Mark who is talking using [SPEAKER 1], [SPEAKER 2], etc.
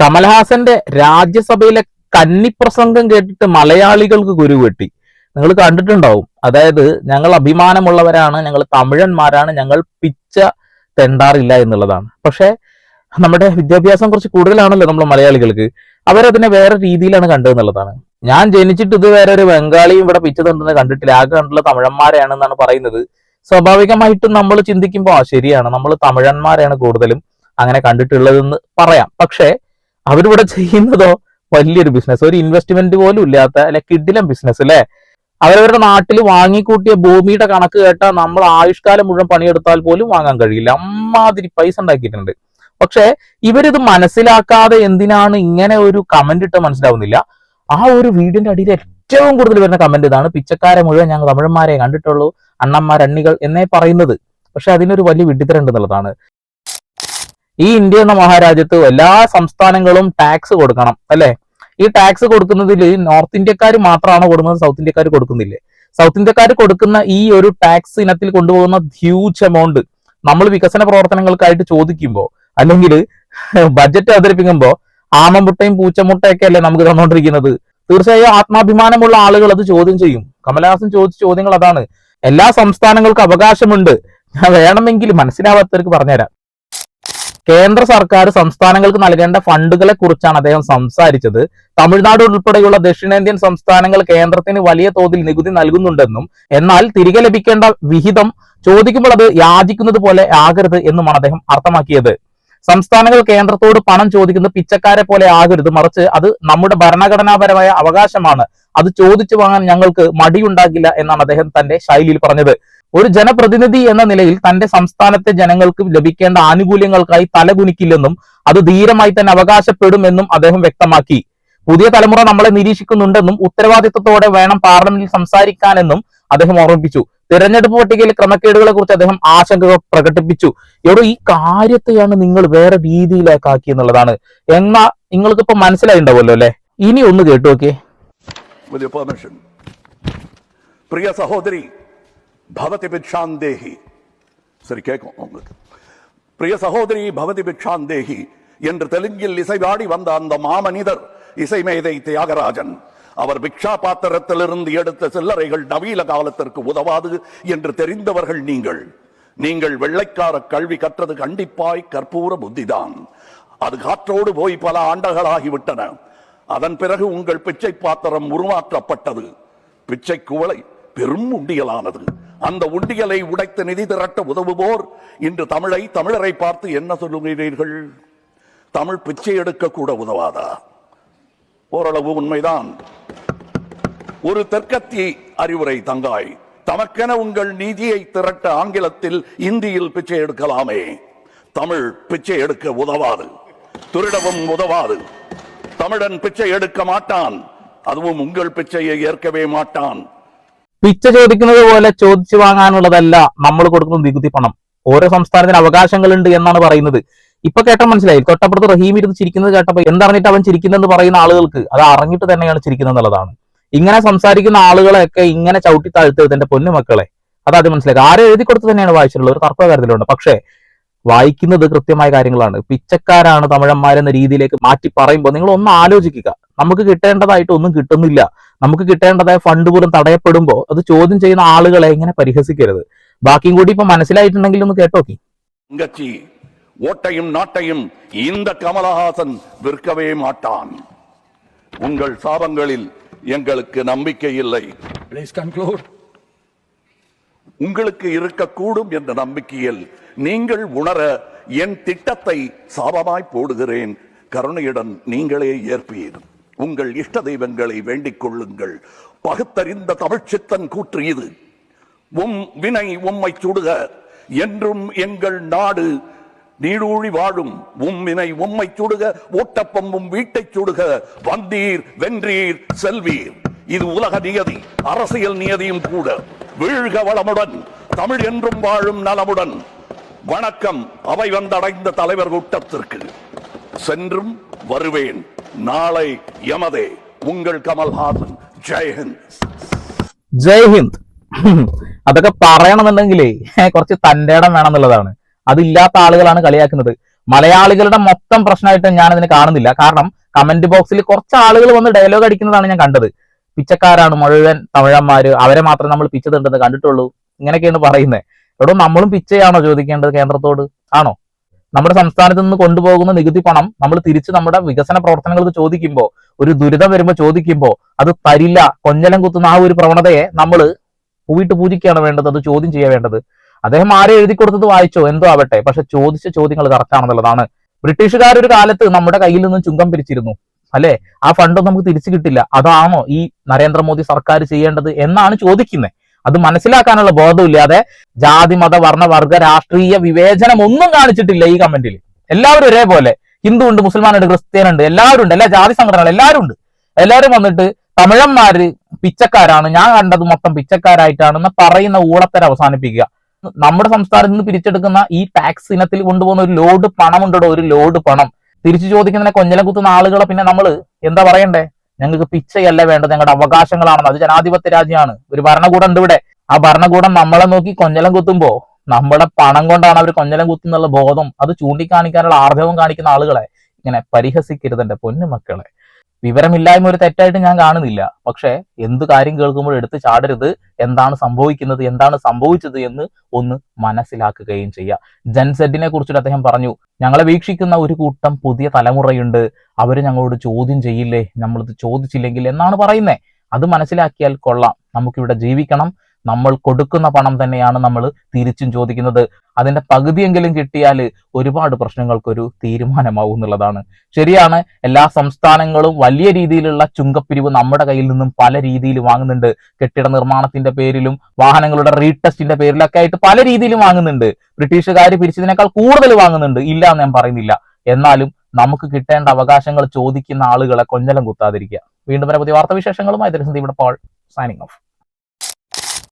[SPEAKER 1] കമൽഹാസന്റെ രാജ്യസഭയിലെ കന്നിപ്രസംഗം കേട്ടിട്ട് മലയാളികൾക്ക് കുരുവെട്ടി. നിങ്ങൾ കണ്ടിട്ടുണ്ടാവും. അതായത് ഞങ്ങൾ അഭിമാനമുള്ളവരാണ്, ഞങ്ങൾ തമിഴന്മാരാണ്, ഞങ്ങൾ പിച്ച തെണ്ടാറില്ല എന്നുള്ളതാണ്. പക്ഷെ നമ്മുടെ വിദ്യാഭ്യാസം കുറച്ച് കൂടുതലാണല്ലോ നമ്മൾ മലയാളികൾക്ക്. അവരതിനെ വേറെ രീതിയിലാണ് കണ്ടതെന്നുള്ളതാണ്. ഞാൻ ജനിച്ചിട്ട് ഇതുവരെ ഒരു ബംഗാളിയും ഇവിടെ പിച്ച തെണ്ടുന്നത് കണ്ടിട്ടില്ല. ആകെ കണ്ടുള്ള തമിഴന്മാരെയാണെന്നാണ് പറയുന്നത്. സ്വാഭാവികമായിട്ടും നമ്മൾ ചിന്തിക്കുമ്പോൾ ശരിയാണ്, നമ്മൾ തമിഴന്മാരെയാണ് കൂടുതലും അങ്ങനെ കണ്ടിട്ടുള്ളതെന്ന് പറയാം. പക്ഷെ അവരിവിടെ ചെയ്യുന്നതോ വലിയൊരു ബിസിനസ്, ഒരു ഇൻവെസ്റ്റ്മെന്റ് പോലും ഇല്ലാത്ത അല്ലെ കിഡിലം ബിസിനസ് അല്ലെ. അവരവരുടെ നാട്ടിൽ വാങ്ങിക്കൂട്ടിയ ഭൂമിയുടെ കണക്ക് കേട്ടാൽ നമ്മൾ ആയുഷ്കാലം മുഴുവൻ പണിയെടുത്താൽ പോലും വാങ്ങാൻ കഴിയില്ല. അമ്മാതിരി പൈസ ഉണ്ടാക്കിയിട്ടുണ്ട്. പക്ഷെ ഇവരിത് മനസ്സിലാക്കാതെ എന്തിനാണ് ഇങ്ങനെ ഒരു കമന്റ് ഇട്ട് മനസ്സിലാവുന്നില്ല. ആ ഒരു വീടിന്റെ അടിയിൽ ഏറ്റവും കൂടുതൽ വരുന്ന കമന്റ് ഇതാണ്: പിച്ചക്കാരെ മുഴുവൻ ഞങ്ങൾ തമിഴന്മാരെ കണ്ടിട്ടുള്ളൂ, അണ്ണന്മാരണ്ണികൾ എന്നേ പറയുന്നത്. പക്ഷെ അതിനൊരു വലിയ വിഡ്ഢിത്തരം ഉണ്ടെന്നുള്ളതാണ്. ഈ ഇന്ത്യ എന്ന മഹാരാജ്യത്ത് എല്ലാ സംസ്ഥാനങ്ങളും ടാക്സ് കൊടുക്കണം അല്ലെ. ഈ ടാക്സ് കൊടുക്കുന്നതിൽ നോർത്ത് ഇന്ത്യക്കാർ മാത്രമാണോ കൊടുക്കുന്നത്, സൗത്ത് ഇന്ത്യക്കാർ കൊടുക്കുന്നില്ലേ? സൗത്ത് ഇന്ത്യക്കാർ കൊടുക്കുന്ന ഈ ഒരു ടാക്സ് ഇനത്തിൽ കൊണ്ടുപോകുന്ന ഹ്യൂജ് എമൗണ്ട് നമ്മൾ വികസന പ്രവർത്തനങ്ങൾക്കായിട്ട് ചോദിക്കുമ്പോൾ അല്ലെങ്കിൽ ബഡ്ജറ്റ് അവതരിപ്പിക്കുമ്പോൾ ആമമുട്ടയും പൂച്ചമുട്ടയൊക്കെ അല്ലേ നമുക്ക് തന്നുകൊണ്ടിരിക്കുന്നത്. തീർച്ചയായും ആത്മാഭിമാനമുള്ള ആളുകൾ അത് ചോദ്യം ചെയ്യും. കമൽഹാസൻ ചോദിച്ച ചോദ്യങ്ങൾ അതാണ്. എല്ലാ സംസ്ഥാനങ്ങൾക്കും അവകാശമുണ്ട്. ഞാൻ വേണമെങ്കിൽ മനസ്സിലാവാത്തവർക്ക് പറഞ്ഞുതരാം. കേന്ദ്ര സർക്കാർ സംസ്ഥാനങ്ങൾക്ക് നൽകേണ്ട ഫണ്ടുകളെ കുറിച്ചാണ് അദ്ദേഹം സംസാരിച്ചത്. തമിഴ്നാട് ഉൾപ്പെടെയുള്ള ദക്ഷിണേന്ത്യൻ സംസ്ഥാനങ്ങൾ കേന്ദ്രത്തിന് വലിയ തോതിൽ നികുതി നൽകുന്നുണ്ടെന്നും എന്നാൽ തിരികെ ലഭിക്കേണ്ട വിഹിതം ചോദിക്കുമ്പോൾ അത് യാചിക്കുന്നത് പോലെ ആകരുത് എന്നുമാണ് അദ്ദേഹം അർത്ഥമാക്കിയത്. സംസ്ഥാനങ്ങൾ കേന്ദ്രത്തോട് പണം ചോദിക്കുന്നത് പിച്ചക്കാരെ പോലെ ആകരുത്, മറിച്ച് അത് നമ്മുടെ ഭരണഘടനാപരമായ അവകാശമാണ്. അത് ചോദിച്ചു വാങ്ങാൻ ഞങ്ങൾക്ക് മടിയുണ്ടാകില്ല എന്നാണ് അദ്ദേഹം തന്റെ ശൈലിയിൽ പറഞ്ഞത്. ഒരു ജനപ്രതിനിധി എന്ന നിലയിൽ തന്റെ സംസ്ഥാനത്തെ ജനങ്ങൾക്ക് ലഭിക്കേണ്ട ആനുകൂല്യങ്ങൾക്കായി തലകുനിക്കില്ലെന്നും അത് ധീരമായി തന്നെ അവകാശപ്പെടുമെന്നും അദ്ദേഹം വ്യക്തമാക്കി. പുതിയ തലമുറ നമ്മളെ നിരീക്ഷിക്കുന്നുണ്ടെന്നും ഉത്തരവാദിത്വത്തോടെ വേണം പാർലമെന്റിൽ സംസാരിക്കാനെന്നും അദ്ദേഹം ഓർമ്മിപ്പിച്ചു. തിരഞ്ഞെടുപ്പ് പട്ടികയിൽ ക്രമക്കേടുകളെ കുറിച്ച് അദ്ദേഹം ആശങ്കകൾ പ്രകടിപ്പിച്ചു. എവിടെ ഈ കാര്യത്തെയാണ് നിങ്ങൾ വേറെ രീതിയിലേക്കാക്കി എന്നുള്ളതാണ്. എന്നാ നിങ്ങൾക്ക് ഇപ്പൊ മനസ്സിലായി ഉണ്ടാവുമല്ലോ അല്ലെ. ഇനി ഒന്ന് കേട്ടു നോക്കേ.
[SPEAKER 2] പ്രിയ സഹോദരി ഭവതി ഭിക്ഷാന്തേഹി, சரி கேட்கும் உங்களுக்கு. பிரிய சகோதரி பவதி பிக்ஷாந்தேகி என்று தெலுங்கில் இசைவாடி வந்த அந்த மாமனிதர் இசைமேதை தியாகராஜன். அவர் பிக்ஷா பாத்திரத்திலிருந்து எடுத்த சில்லறைகள் நவீன காலத்திற்கு உதவாது என்று தெரிந்தவர்கள் நீங்கள். நீங்கள் வெள்ளைக்கார கல்வி கற்றது கண்டிப்பாய் கற்பூர புத்திதான். அது காற்றோடு போய் பல ஆண்டுகளாகிவிட்டன. அதன் பிறகு உங்கள் பிச்சை பாத்திரம் உருமாற்றப்பட்டது. பிச்சை குவளை பெரும் உண்டியலானது. அந்த உண்டியலை உடைத்து நிதி திரட்ட உதவுவோர் இன்று தமிழரை பார்த்து என்ன சொல்லுகிறீர்கள்? தமிழ் பிச்சை எடுக்க கூட உதவாதா? ஓரளவு உண்மைதான். ஒரு தெற்கத்திய அறிவுரை தங்காய், தமக்கென உங்கள் நிதியை திரட்ட ஆங்கிலத்தில் இந்தியில் பிச்சை எடுக்கலாமே. தமிழ் பிச்சை எடுக்க உதவாது, திருடவும் உதவாது. தமிழன் பிச்சை எடுக்க மாட்டான், அதுவும் உங்கள் பிச்சையை ஏற்கவே மாட்டான்.
[SPEAKER 1] പിച്ച ചോദിക്കുന്നത് പോലെ ചോദിച്ചു വാങ്ങാനുള്ളതല്ല നമ്മൾ കൊടുക്കുന്ന നികുതി പണം. ഓരോ സംസ്ഥാനത്തിന് അവകാശങ്ങളുണ്ട് എന്നാണ് പറയുന്നത്. ഇപ്പൊ കേട്ടാൽ മനസ്സിലായി. തൊട്ടപ്പുറത്ത് റഹീം ഇരുന്ന് ചിരിക്കുന്നത് കേട്ടപ്പോ എന്തറിഞ്ഞിട്ട് അവൻ ചിരിക്കുന്നെന്ന് പറയുന്ന ആളുകൾക്ക് അത് അറിഞ്ഞിട്ട് തന്നെയാണ് ചിരിക്കുന്നത് എന്നുള്ളതാണ്. ഇങ്ങനെ സംസാരിക്കുന്ന ആളുകളെയൊക്കെ ഇങ്ങനെ ചവിട്ടി താഴ്ത്തരുത് എന്റെ പൊന്നുമക്കളെ. അതാദ്യം മനസ്സിലാക്കുക. ആരും എഴുതി കൊടുത്ത് തന്നെയാണ് വായിച്ചിട്ടുള്ളത്, ഒരു തർക്ക കാര്യത്തിലുണ്ട്. പക്ഷേ വായിക്കുന്നത് കൃത്യമായ കാര്യങ്ങളാണ്. പിച്ചക്കാരാണ് തമിഴന്മാരെന്ന രീതിയിലേക്ക് മാറ്റി പറയുമ്പോൾ നിങ്ങൾ ഒന്ന് ആലോചിക്കുക. നമുക്ക് കിട്ടേണ്ടതായിട്ട് ഒന്നും കിട്ടുന്നില്ല. നമുക്ക് കിട്ടേണ്ടതായ ഫണ്ട് പോലും തടയപ്പെടുമ്പോൾ അത് ചോദ്യം ചെയ്യുന്ന ആളുകളെ ഇങ്ങനെ പരിഹസിക്കരുത്. ബാക്കിയും കൂടി ഇപ്പൊ മനസ്സിലായിട്ടുണ്ടെങ്കിൽ ഒന്ന് കേട്ടോക്കി.
[SPEAKER 2] ஓட்டையும் நாட்டையும் இந்த கமலஹாசன் விற்கவே மாட்டான். உங்கள் சாபங்களில் எங்களுக்கு நம்பிக்கை இல்லை. உங்களுக்கு இருக்கக்கூடும் என்ற நம்பிக்கையில் நீங்கள் உணர என் திட்டத்தை சாபமாய் போடுகிறேன். கருணையுடன் நீங்களே ஏற்பீர். உங்கள் இஷ்ட தெய்வங்களை வேண்டிக் கொள்ளுங்கள். பகுத்தறிந்த தமிழ்ச்சித்தன் கூற்று இது. வினை உம்மை சுடுக என்றும் எங்கள் நாடு நீடூழி வாழும். வினை உம்மை சுடுக, ஓட்டப்பம்பும் வீட்டை சுடுக. வந்தீர் வென்றீர் செல்வீர். இது உலக நியதி, அரசியல் நியதியும் கூட. வீழ்க வளமுடன், தமிழ் என்றும் வாழும் நலமுடன். வணக்கம் அவை வந்தடைந்த தலைவர் கூட்டத்திற்கு. சென்றும் வருவேன். നാളെ യമതേ. ഉങ്ങൾ കമൽഹാസൻ. ജയ് ഹിന്ദ്.
[SPEAKER 1] ജയ് ഹിന്ദ്. അതൊക്കെ പറയണമെന്നുണ്ടെങ്കിലേ കുറച്ച് തന്റെ ഇടം വേണമെന്നുള്ളതാണ്. അതില്ലാത്ത ആളുകളാണ് കളിയാക്കുന്നത്. മലയാളികളുടെ മൊത്തം പ്രശ്നമായിട്ട് ഞാൻ അതിന് കാണുന്നില്ല. കാരണം കമന്റ് ബോക്സിൽ കുറച്ച് ആളുകൾ വന്ന് ഡയലോഗ് അടിക്കുന്നതാണ് ഞാൻ കണ്ടത്. പിച്ചക്കാരാണ് മുഴുവൻ തമിഴന്മാര്, അവരെ മാത്രമേ നമ്മൾ പിച്ച തിണ്ടെന്ന് കണ്ടിട്ടുള്ളൂ, ഇങ്ങനെയൊക്കെയാണ് പറയുന്നത്. എടോ, നമ്മളും പിച്ചയാണോ ചോദിക്കേണ്ടത് കേന്ദ്രത്തോട്? ആണോ? നമ്മുടെ സംസ്ഥാനത്ത് നിന്ന് കൊണ്ടുപോകുന്ന നികുതി പണം നമ്മൾ തിരിച്ച് നമ്മുടെ വികസന പ്രവർത്തനങ്ങൾക്ക് ചോദിക്കുമ്പോൾ, ഒരു ദുരിതം വരുമ്പോൾ ചോദിക്കുമ്പോൾ അത് തരില്ല, കൊഞ്ഞലം കുത്തുന്ന ആ ഒരു പ്രവണതയെ നമ്മൾ പോയിട്ട് പൂജിക്കുകയാണ് വേണ്ടത്, അത് ചോദ്യം ചെയ്യാൻ വേണ്ടത്. അദ്ദേഹം ആരെ എഴുതി കൊടുത്തത് വായിച്ചോ എന്തോ ആവട്ടെ, പക്ഷെ ചോദിച്ച ചോദ്യങ്ങൾ കറക്റ്റ് ആണെന്നുള്ളതാണ്. ബ്രിട്ടീഷുകാർ ഒരു കാലത്ത് നമ്മുടെ കയ്യിൽ നിന്നും ചുങ്കം പിരിച്ചിരുന്നു, അല്ലെ? ആ ഫണ്ടൊന്നും നമുക്ക് തിരിച്ചു കിട്ടില്ല. അതാണോ ഈ നരേന്ദ്രമോദി സർക്കാർ ചെയ്യേണ്ടത് എന്നാണ് ചോദിക്കുന്നത്. അത് മനസ്സിലാക്കാനുള്ള ബോധമില്ലാതെ ജാതി മത വർണ്ണ വർഗ രാഷ്ട്രീയ വിവേചനം ഒന്നും കാണിച്ചിട്ടില്ല ഈ കമന്റിൽ. എല്ലാവരും ഒരേപോലെ, ഹിന്ദു ഉണ്ട്, മുസൽമാനുണ്ട്, ക്രിസ്ത്യൻ ഉണ്ട്, എല്ലാവരും ഉണ്ട്, എല്ലാ ജാതി സംഘടനകൾ എല്ലാവരും ഉണ്ട്. എല്ലാവരും വന്നിട്ട് തമിഴന്മാര് പിച്ചക്കാരാണ്, ഞാൻ കണ്ടത് മൊത്തം പിച്ചക്കാരായിട്ടാണെന്ന് പറയുന്ന ഊളത്തര അവസാനിപ്പിക്കുക. നമ്മുടെ സംസ്ഥാനത്ത് നിന്ന് പിരിച്ചെടുക്കുന്ന ഈ ടാക്സ് ഇനത്തിൽ കൊണ്ടുപോകുന്ന ഒരു ലോഡ് പണം ഉണ്ടോ, ഒരു ലോഡ് പണം തിരിച്ചു ചോദിക്കുന്നതിനെ കൊഞ്ഞലം കുത്തുന്ന ആളുകളെ പിന്നെ നമ്മൾ എന്താ പറയണ്ടേ? ഞങ്ങൾക്ക് പിച്ചയല്ല വേണ്ടത്, ഞങ്ങളുടെ അവകാശങ്ങളാണെന്ന്. അത് ജനാധിപത്യ രാജ്യമാണ്, ഒരു ഭരണകൂടം ഉണ്ട് ഇവിടെ. ആ ഭരണകൂടം നമ്മളെ നോക്കി കൊഞ്ഞലം കുത്തുമ്പോ നമ്മുടെ പണം കൊണ്ടാണ് അവർ കൊഞ്ഞലം കുത്തുന്നുള്ള ബോധം, അത് ചൂണ്ടിക്കാണിക്കാനുള്ള ആർജവം കാണിക്കുന്ന ആളുകളെ ഇങ്ങനെ പരിഹസിക്കരുത് എന്റെ പൊന്നു മക്കളെ. വിവരമില്ലായ്മ ഒരു തെറ്റായിട്ട് ഞാൻ കാണുന്നില്ല, പക്ഷെ എന്ത് കാര്യം കേൾക്കുമ്പോൾ എടുത്ത് ചാടരുത്. എന്താണ് സംഭവിക്കുന്നത്, എന്താണ് സംഭവിച്ചത് എന്ന് ഒന്ന് മനസ്സിലാക്കുകയും ചെയ്യുക. ജൻസെഡിനെ കുറിച്ചിട്ട് അദ്ദേഹം പറഞ്ഞു, ഞങ്ങളെ വീക്ഷിക്കുന്ന ഒരു കൂട്ടം പുതിയ തലമുറയുണ്ട്, അവര് ഞങ്ങളോട് ചോദ്യം ചെയ്യില്ലേ, നമ്മളിത് ചോദിച്ചില്ലെങ്കിൽ എന്നാണ് പറയുന്നത്. അത് മനസ്സിലാക്കിയാൽ കൊള്ളാം. നമുക്കിവിടെ ജീവിക്കണം, നമ്മൾ കൊടുക്കുന്ന പണം തന്നെയാണ് നമ്മൾ തിരിച്ചും ചോദിക്കുന്നത്. അതിന്റെ പകുതിയെങ്കിലും കിട്ടിയാൽ ഒരുപാട് പ്രശ്നങ്ങൾക്കൊരു തീരുമാനമാവും എന്നുള്ളതാണ്. ശരിയാണ്, എല്ലാ സംസ്ഥാനങ്ങളും വലിയ രീതിയിലുള്ള ചുങ്കപ്പിരിവ് നമ്മുടെ കയ്യിൽ നിന്നും പല രീതിയിൽ വാങ്ങുന്നുണ്ട്. കെട്ടിട നിർമ്മാണത്തിന്റെ പേരിലും വാഹനങ്ങളുടെ റീടെസ്റ്റിന്റെ പേരിലൊക്കെ ആയിട്ട് പല രീതിയിലും വാങ്ങുന്നുണ്ട്. ബ്രിട്ടീഷുകാർ പിരിച്ചതിനേക്കാൾ കൂടുതൽ വാങ്ങുന്നുണ്ട്, ഇല്ല എന്ന് ഞാൻ പറയുന്നില്ല. എന്നാലും നമുക്ക് കിട്ടേണ്ട അവകാശങ്ങൾ ചോദിക്കുന്ന ആളുകളെ കൊഞ്ഞലം കുത്താതിരിക്കുക. വീണ്ടും വരെ പുതിയ വാർത്താവിശേഷങ്ങളുമായി ഇവിടെ പോൾ സൈനിങ് ഓഫ്.